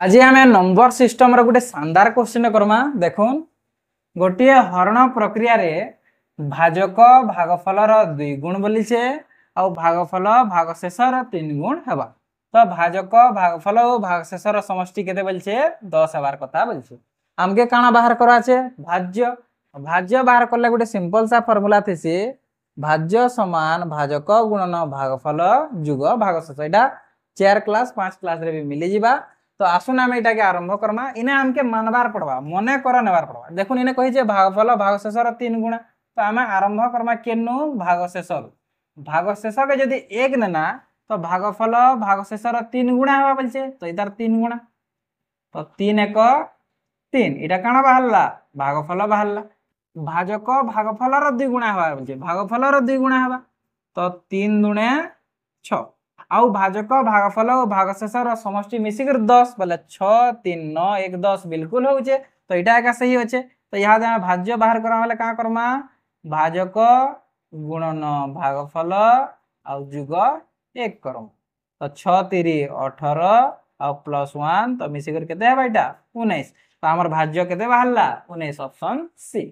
आज आम number system गोटे शानदार क्वेश्चन करमा देखुन गोटे हरण प्रक्रिया रे भाजक भागफल दुई गुण बोलीचे आउ भागफल भागशेषर 3 गुण हेबा। तो भाजक भागफल और भागशेषर समष्टि केते बोलछे 10 हेबार कथा बोलछे। आमके काना बाहर कराचे भाज्य भाज्य बाहर करले गोटे सिंपल सा फॉर्मूला थेसी भाज्य समान भाजक गुणन भागफल जुग भागशेष। एटा 4 क्लास 5 क्लास रे भी मिली जिबा। तो आसुन आम एटा के आरंभ करमा इने आमके मानबार पड़वा मने कर नेबार पड़वा। देखुन इने कहि जे भागफल भागशेषर 3 गुण तो आम आरंभ करमा केनु भागशेषर भागशेष के जदि 1 नेना तो भागफल भागशेषर 3 गुणा हेबा बोलछे। तो इतार 3 गुणा तो 3 1 3 इटा काना बाहरला भागफल बाहरला भाजक भागफलर 2 गुणा हेबा बोलछे भागफलर 2 गुणा हेबा। तो 3 दुणे 6 आउ भाजक भागफल और भागशेषर समष्टि मिसिकर 10 बोले 6 3 9 1 10 बिल्कुल होचे। तो इटा एका सही होचे। तो यहाँ हम भाज्य बाहर करा वाले का करमा भाजक गुणन भागफल आउ जुग 1 करम। तो 6 3 18 आउ प्लस 1 तो मिसिकर केते हेबा इटा 19। तो हमर भाज्य केते बाहरला 19 ऑप्शन सी।